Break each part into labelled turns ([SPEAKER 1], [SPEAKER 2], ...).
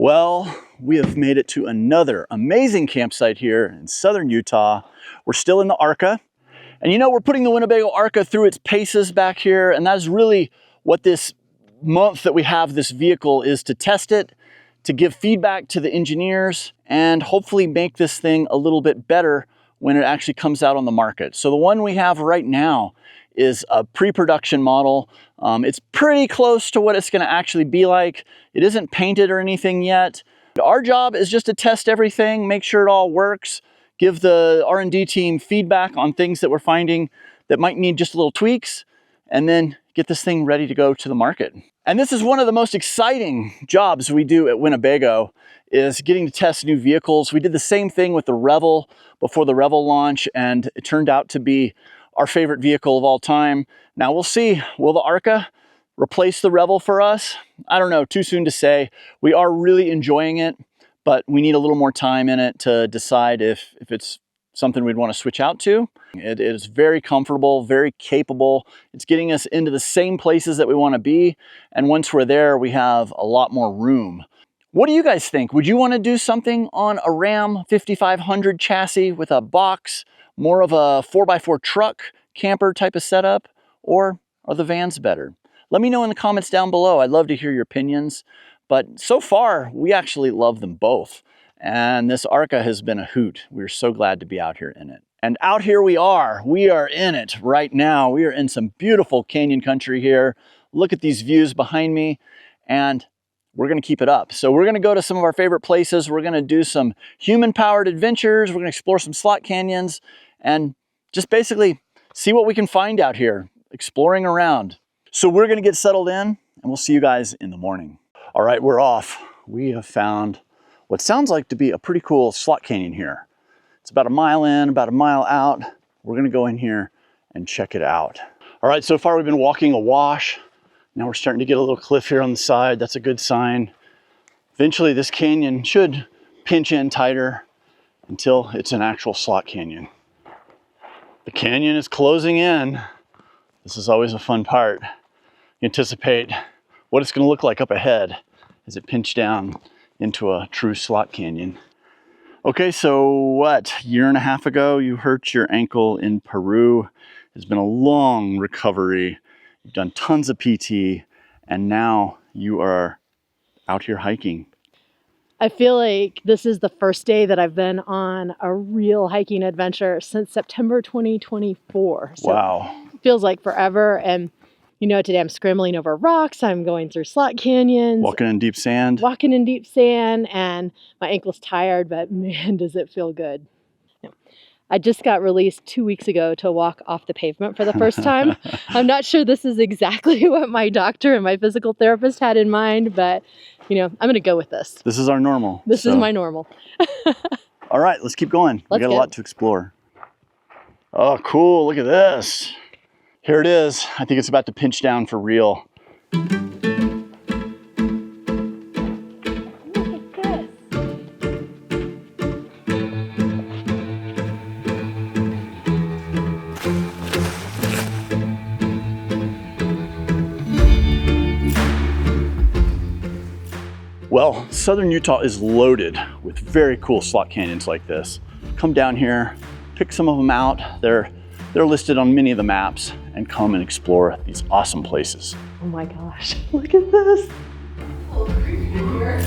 [SPEAKER 1] Well, we have made it to another amazing campsite here in southern Utah. We're still in the Arca. And you know, we're putting the Winnebago Arca through its paces back here, and that is really what this month that we have this vehicle is, to test it, to give feedback to the engineers, and hopefully make this thing a little bit better when it actually comes out on the market. So the one we have right now is a pre-production model. It's pretty close to what it's going to actually be like. It isn't painted or anything yet. Our job is just to test everything, make sure it all works, give the R&D team feedback on things that we're finding that might need just little tweaks, and then get this thing ready to go to the market. And this is one of the most exciting jobs we do at Winnebago, is getting to test new vehicles. We did the same thing with the Revel before the Revel launch, and it turned out to be our favorite vehicle of all time. Now we'll see, will the Arca replace the Revel for us? I don't know, too soon to say. We are really enjoying it, but we need a little more time in it to decide if it's something we'd want to switch out to. It is very comfortable, very capable. It's getting us into the same places that we want to be. And once we're there, we have a lot more room. What do you guys think? Would you want to do something on a Ram 5500 chassis with a box, more of a 4x4 truck camper type of setup, or are the vans better? Let me know in the comments down below. I'd love to hear your opinions. But so far, we actually love them both. And this Arca has been a hoot. We're so glad to be out here in it. And out here we are in it right now. We are in some beautiful canyon country here. Look at these views behind me, and we're gonna keep it up. So we're gonna go to some of our favorite places. We're gonna do some human-powered adventures. We're gonna explore some slot canyons and just basically see what we can find out here, exploring around. So we're gonna get settled in, and we'll see you guys in the morning. All right, we're off. We have found what sounds like to be a pretty cool slot canyon here. It's about a mile in, about a mile out. We're gonna go in here and check it out. All right, so far we've been walking a wash. Now we're starting to get a little cliff here on the side. That's a good sign. Eventually this canyon should pinch in tighter until it's an actual slot canyon. The canyon is closing in. This is always a fun part. You anticipate what it's gonna look like up ahead as it pinches down into a true slot canyon. Okay, so what? A year and a half ago, you hurt your ankle in Peru. It's been a long recovery. You've done tons of PT, and now you are out here hiking.
[SPEAKER 2] I feel like this is the first day that I've been on a real hiking adventure since September 2024. So
[SPEAKER 1] wow.
[SPEAKER 2] It feels like forever. And you know, today I'm scrambling over rocks, I'm going through slot canyons.
[SPEAKER 1] Walking in deep sand.
[SPEAKER 2] Walking in deep sand, and my ankle's tired, but man, does it feel good. I just got released 2 weeks ago to walk off the pavement for the first time. I'm not sure this is exactly what my doctor and my physical therapist had in mind, but you know, I'm gonna go with this.
[SPEAKER 1] This is our normal.
[SPEAKER 2] This is my normal.
[SPEAKER 1] All right, let's keep going. We got a lot to explore. Oh, cool, look at this. Here it is. I think it's about to pinch down for real.
[SPEAKER 2] Look at this.
[SPEAKER 1] Well, southern Utah is loaded with very cool slot canyons like this. Come down here, pick some of them out. They're listed on many of the maps, and come and explore these awesome places.
[SPEAKER 2] Oh my gosh, look at this. A little creepy in here.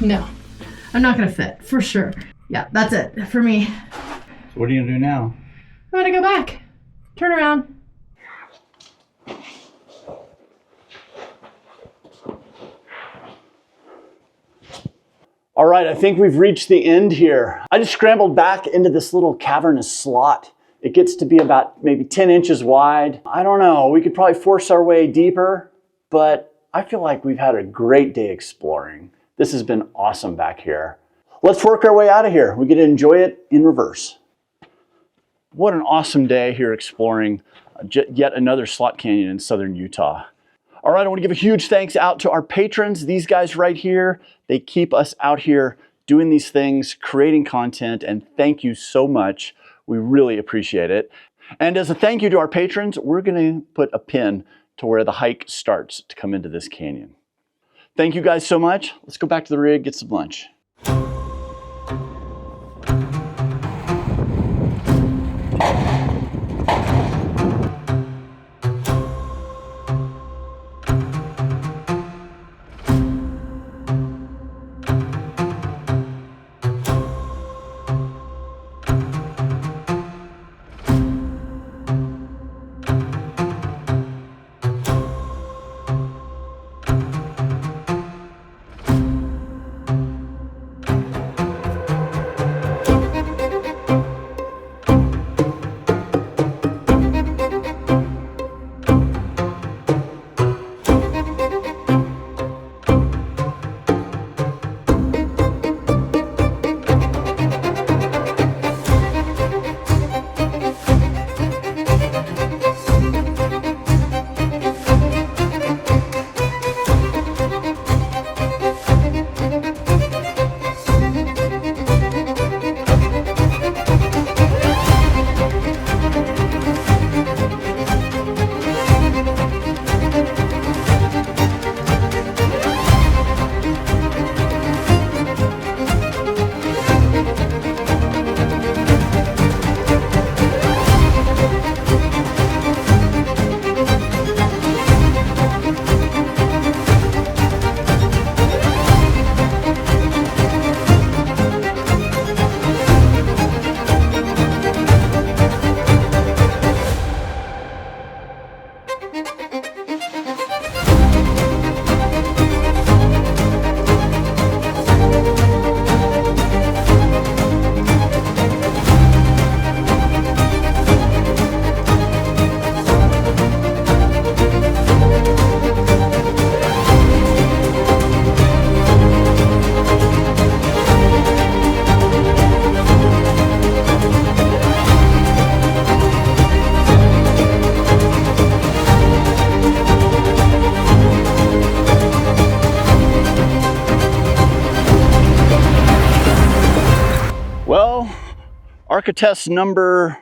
[SPEAKER 2] No, I'm not gonna fit, for sure. Yeah, that's it for me.
[SPEAKER 1] So what are you gonna do now?
[SPEAKER 2] I'm gonna go back. Turn around.
[SPEAKER 1] All right, I think we've reached the end here. I just scrambled back into this little cavernous slot. It gets to be about maybe 10 inches wide. I don't know, we could probably force our way deeper, but I feel like we've had a great day exploring. This has been awesome back here. Let's work our way out of here. We get to enjoy it in reverse. What an awesome day here exploring yet another slot canyon in southern Utah. All right, I want to give a huge thanks out to our patrons. These guys right here, they keep us out here doing these things, creating content, and thank you so much. We really appreciate it. And as a thank you to our patrons, we're going to put a pin to where the hike starts to come into this canyon. Thank you guys so much. Let's go back to the rig, get some lunch. Well, Arca test number,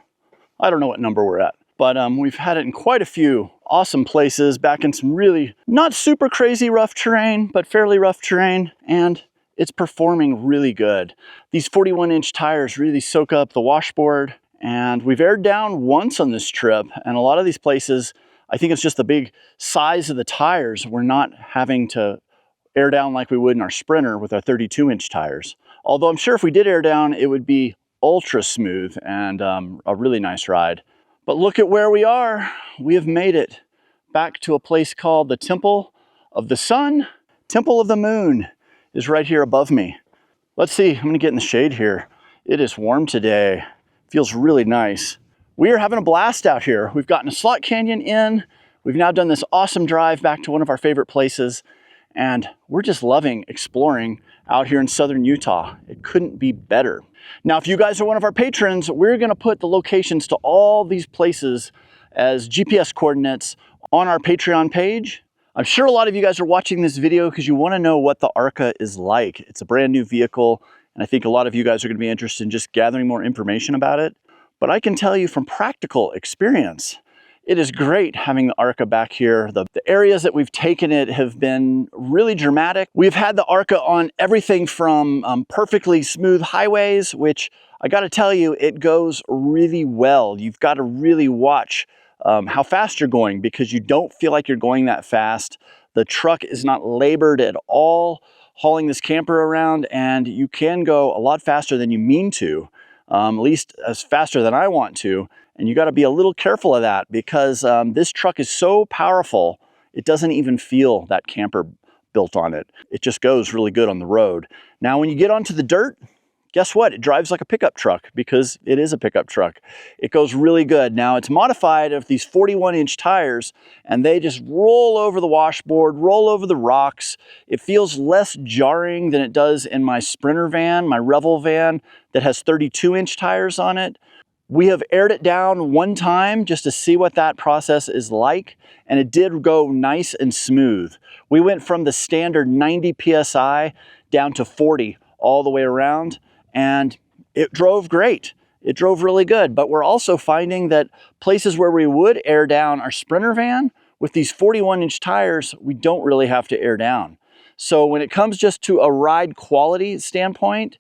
[SPEAKER 1] I don't know what number we're at, but we've had it in quite a few awesome places, back in some really not super crazy rough terrain, but fairly rough terrain, and it's performing really good. These 41-inch tires really soak up the washboard, and we've aired down once on this trip, and a lot of these places, I think it's just the big size of the tires. We're not having to air down like we would in our Sprinter with our 32-inch tires. Although I'm sure if we did air down, it would be ultra smooth and a really nice ride. But look at where we are. We have made it back to a place called the Temple of the Sun. Temple of the Moon is right here above me. Let's see, I'm gonna get in the shade here. It is warm today. Feels really nice. We are having a blast out here. We've gotten a slot canyon in. We've now done this awesome drive back to one of our favorite places, and we're just loving exploring out here in southern Utah. It couldn't be better. Now, if you guys are one of our patrons, we're gonna put the locations to all these places as GPS coordinates on our Patreon page. I'm sure a lot of you guys are watching this video because you wanna know what the Arca is like. It's a brand new vehicle, and I think a lot of you guys are gonna be interested in just gathering more information about it. But I can tell you from practical experience, it is great having the Arca back here. The areas that we've taken it have been really dramatic. We've had the Arca on everything from perfectly smooth highways, which I gotta tell you, it goes really well. You've gotta really watch how fast you're going because you don't feel like you're going that fast. The truck is not labored at all hauling this camper around, and you can go a lot faster than you mean to, at least as faster than I want to. And you got to be a little careful of that because this truck is so powerful, it doesn't even feel that camper built on it. It just goes really good on the road. Now, when you get onto the dirt, guess what? It drives like a pickup truck because it is a pickup truck. It goes really good. Now, it's modified of these 41-inch tires, and they just roll over the washboard, roll over the rocks. It feels less jarring than it does in my Sprinter van, my Revel van that has 32-inch tires on it. We have aired it down one time just to see what that process is like, and it did go nice and smooth. We went from the standard 90 PSI down to 40 all the way around, and it drove great. It drove really good, but we're also finding that places where we would air down our Sprinter van, with these 41-inch tires, we don't really have to air down. So when it comes just to a ride quality standpoint,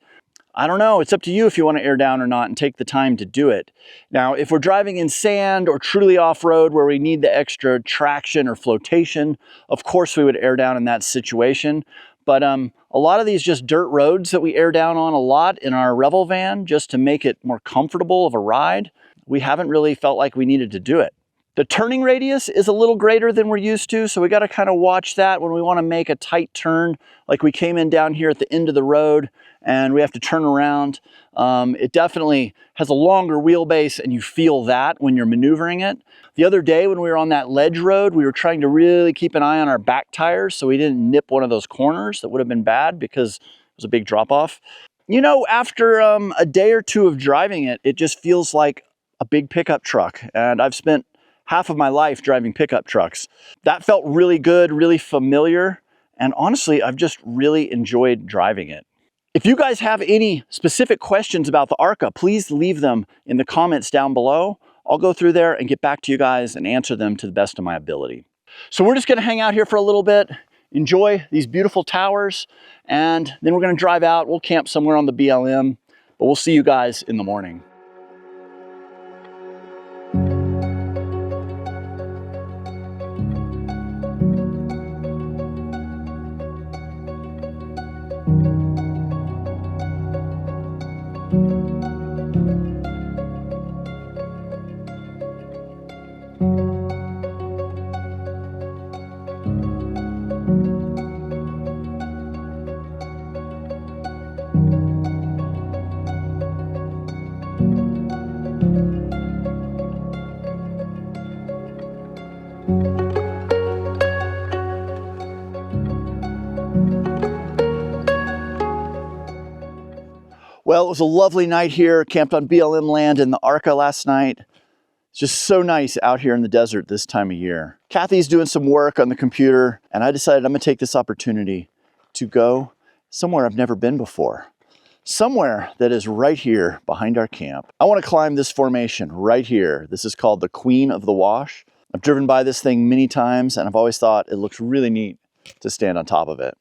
[SPEAKER 1] I don't know, it's up to you if you want to air down or not and take the time to do it. Now, if we're driving in sand or truly off-road where we need the extra traction or flotation, of course we would air down in that situation. But a lot of these just dirt roads that we air down on a lot in our Revel van just to make it more comfortable of a ride, we haven't really felt like we needed to do it. The turning radius is a little greater than we're used to, so we got to kind of watch that when we want to make a tight turn, like we came in down here at the end of the road and we have to turn around. It definitely has a longer wheelbase, and you feel that when you're maneuvering it. The other day when we were on that ledge road, we were trying to really keep an eye on our back tires so we didn't nip one of those corners. That would have been bad because it was a big drop off. You know, after a day or two of driving it, it just feels like a big pickup truck, and I've spent half of my life driving pickup trucks. That felt really good, really familiar, and honestly, I've just really enjoyed driving it. If you guys have any specific questions about the Arka, please leave them in the comments down below. I'll go through there and get back to you guys and answer them to the best of my ability. So we're just gonna hang out here for a little bit, enjoy these beautiful towers, and then we're gonna drive out. We'll camp somewhere on the BLM, but we'll see you guys in the morning. Well, it was a lovely night here. Camped on BLM land in the Arka last night. It's just so nice out here in the desert this time of year. Kathy's doing some work on the computer, and I decided I'm gonna take this opportunity to go somewhere I've never been before. Somewhere that is right here behind our camp. I wanna climb this formation right here. This is called the Queen of the Wash. I've driven by this thing many times, and I've always thought it looks really neat to stand on top of it.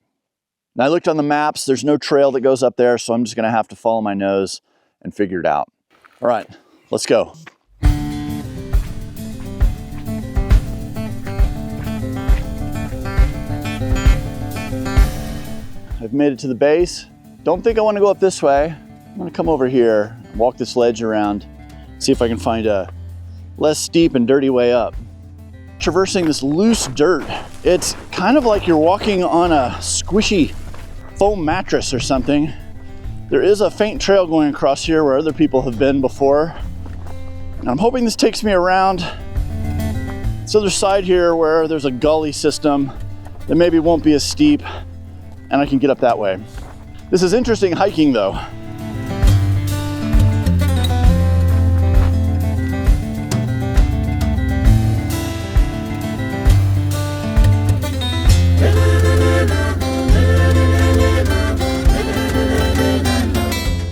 [SPEAKER 1] Now I looked on the maps, there's no trail that goes up there, so I'm just gonna have to follow my nose and figure it out. All right, let's go. I've made it to the base. Don't think I wanna go up this way. I'm gonna come over here, walk this ledge around, see if I can find a less steep and dirty way up. Traversing this loose dirt, it's kind of like you're walking on a squishy foam mattress or something. There is a faint trail going across here where other people have been before. And I'm hoping this takes me around this other side here where there's a gully system that maybe won't be as steep, and I can get up that way. This is interesting hiking though.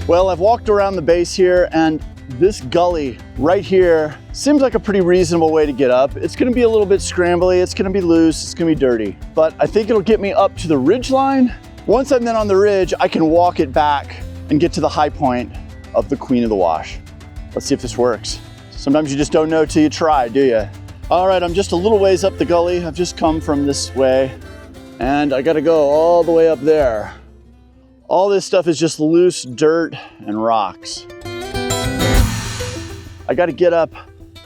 [SPEAKER 1] Well, I've walked around the base here, and this gully right here seems like a pretty reasonable way to get up. It's gonna be a little bit scrambly, it's gonna be loose, it's gonna be dirty, but I think it'll get me up to the ridge line. Once I'm then on the ridge, I can walk it back and get to the high point of the Queen of the Wash. Let's see if this works. Sometimes you just don't know till you try, do you? All right, I'm just a little ways up the gully. I've just come from this way, and I gotta go all the way up there. All this stuff is just loose dirt and rocks. I got to get up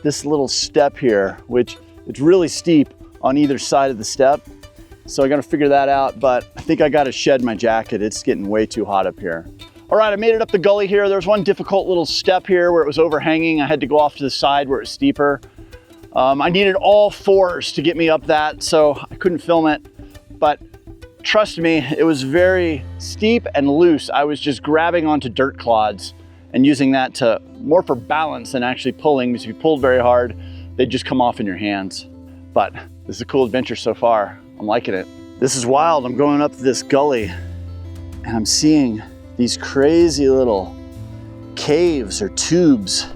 [SPEAKER 1] this little step here, which it's really steep on either side of the step. So I gotta figure that out, but I think I gotta shed my jacket. It's getting way too hot up here. All right, I made it up the gully here. There was one difficult little step here where it was overhanging. I had to go off to the side where it was steeper. I needed all fours to get me up that, so I couldn't film it. But trust me, it was very steep and loose. I was just grabbing onto dirt clods and using that to more for balance than actually pulling, because if you pulled very hard, they'd just come off in your hands. But this is a cool adventure so far. I'm liking it. This is wild. I'm going up this gully and I'm seeing these crazy little caves or tubes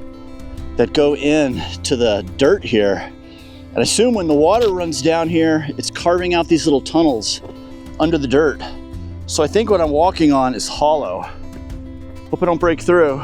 [SPEAKER 1] that go in to the dirt here. And I assume when the water runs down here, it's carving out these little tunnels under the dirt. So I think what I'm walking on is hollow. Hope I don't break through.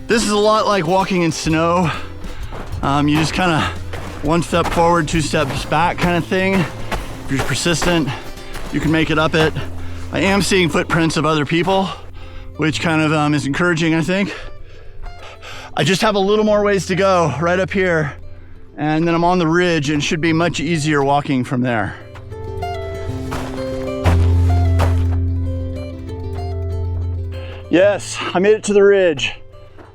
[SPEAKER 1] This is a lot like walking in snow. You just kind of one step forward, two steps back kind of thing. If you're persistent, you can make it up it. I am seeing footprints of other people, which kind of is encouraging, I think. I just have a little more ways to go right up here, and then I'm on the ridge and it should be much easier walking from there. Yes, I made it to the ridge.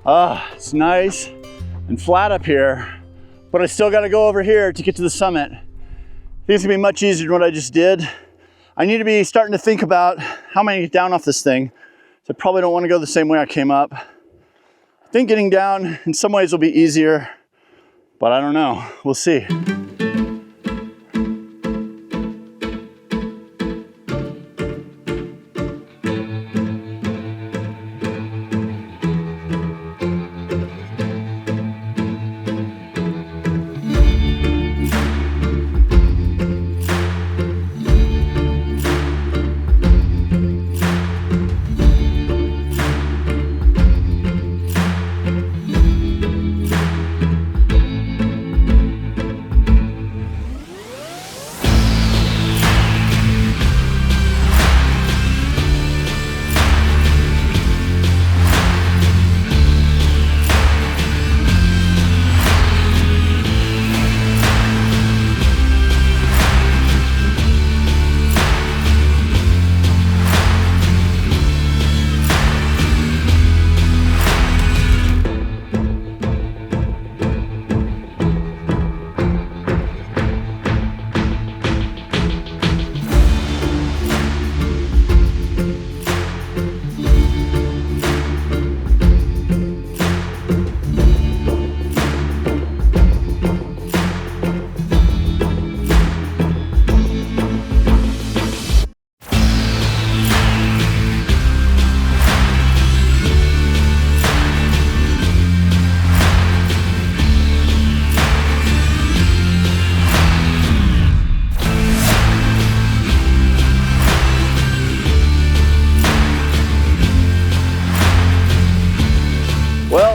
[SPEAKER 1] It's nice and flat up here, but I still got to go over here to get to the summit. I think it's gonna be much easier than what I just did. I need to be starting to think about how am I gonna get down off this thing. So I probably don't want to go the same way I came up. I think getting down in some ways will be easier, but I don't know. We'll see.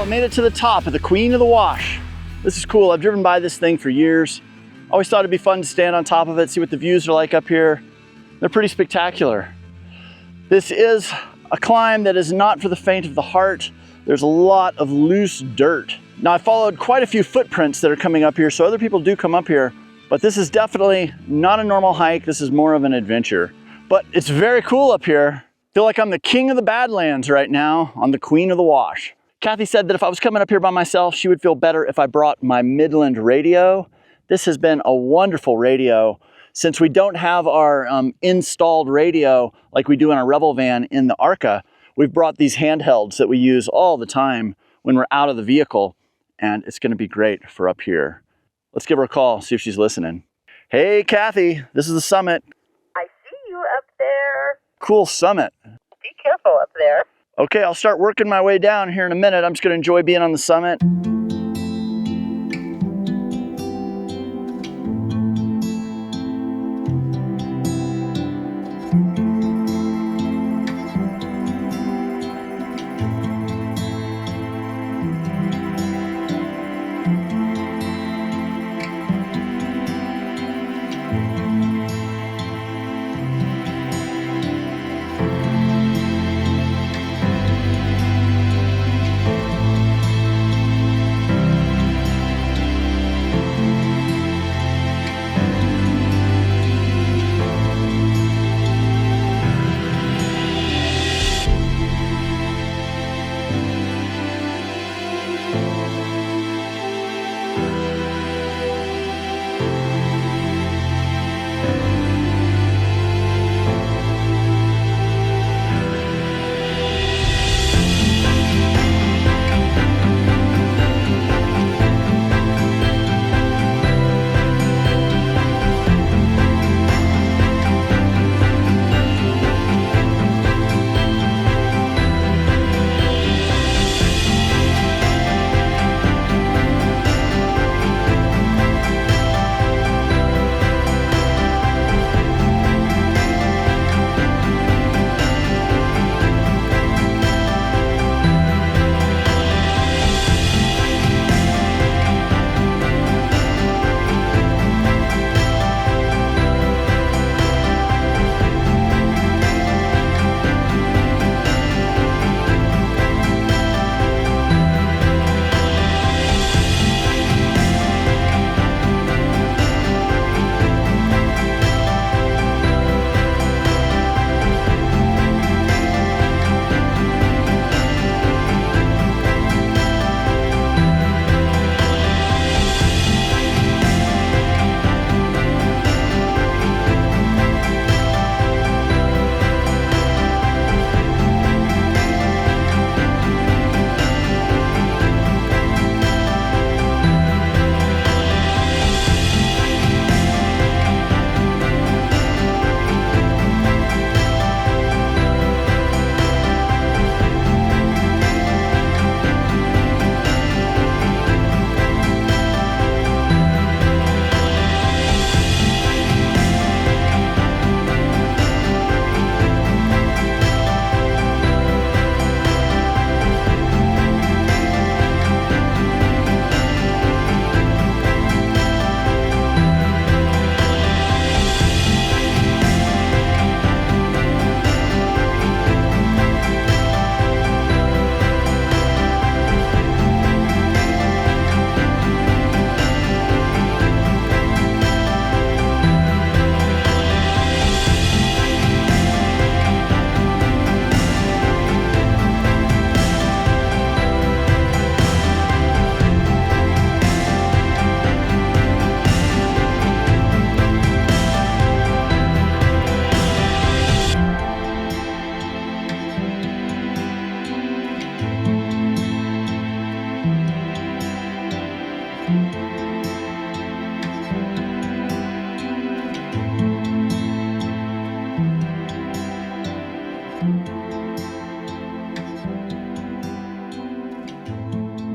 [SPEAKER 1] Made it to the top of the Queen of the Wash. This is cool. I've driven by this thing for years. Always thought it'd be fun to stand on top of it, see what the views are like up here. They're pretty spectacular. This is a climb that is not for the faint of the heart. There's a lot of loose dirt. Now I followed quite a few footprints that are coming up here, so other people do come up here, but this is definitely not a normal hike. This is more of an adventure, but it's very cool up here. I feel like I'm the king of the Badlands right now on the Queen of the Wash. Kathy said that if I was coming up here by myself, she would feel better if I brought my Midland radio. This has been a wonderful radio. Since we don't have our installed radio like we do in our Revel van in the Arca, we've brought these handhelds that we use all the time when we're out of the vehicle, and it's gonna be great for up here. Let's give her a call, see if she's listening. Hey, Kathy, this is the summit.
[SPEAKER 3] I see you up there.
[SPEAKER 1] Cool summit.
[SPEAKER 3] Be careful up there.
[SPEAKER 1] Okay, I'll start working my way down here in a minute. I'm just gonna enjoy being on the summit.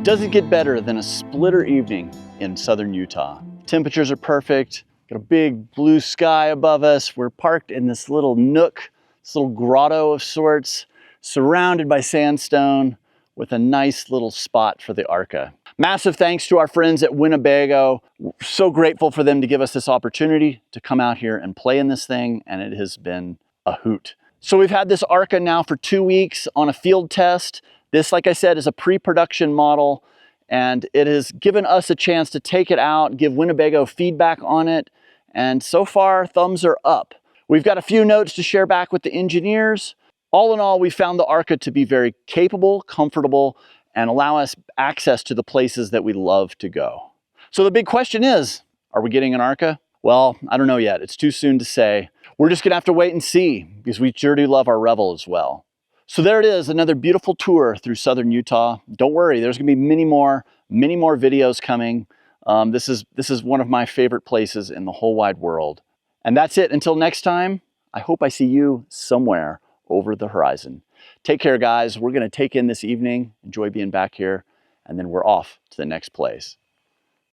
[SPEAKER 1] Doesn't get better than a splitter evening in southern Utah. Temperatures are perfect. Got a big blue sky above us. We're parked in this little nook, this little grotto of sorts, surrounded by sandstone with a nice little spot for the Arca. Massive thanks to our friends at Winnebago. We're so grateful for them to give us this opportunity to come out here and play in this thing, and it has been a hoot. So we've had this Arca now for 2 weeks on a field test. This, like I said, is a pre-production model, and it has given us a chance to take it out, give Winnebago feedback on it, and so far, thumbs are up. We've got a few notes to share back with the engineers. All in all, we found the Arca to be very capable, comfortable, and allow us access to the places that we love to go. So the big question is, are we getting an Arca? Well, I don't know yet. It's too soon to say. We're just gonna have to wait and see, because we sure do love our Revel as well. So there it is, another beautiful tour through southern Utah. Don't worry, there's gonna be many more videos coming. This is one of my favorite places in the whole wide world. And that's it. Until next time, I hope I see you somewhere over the horizon. Take care, guys. We're gonna take in this evening, enjoy being back here, and then we're off to the next place.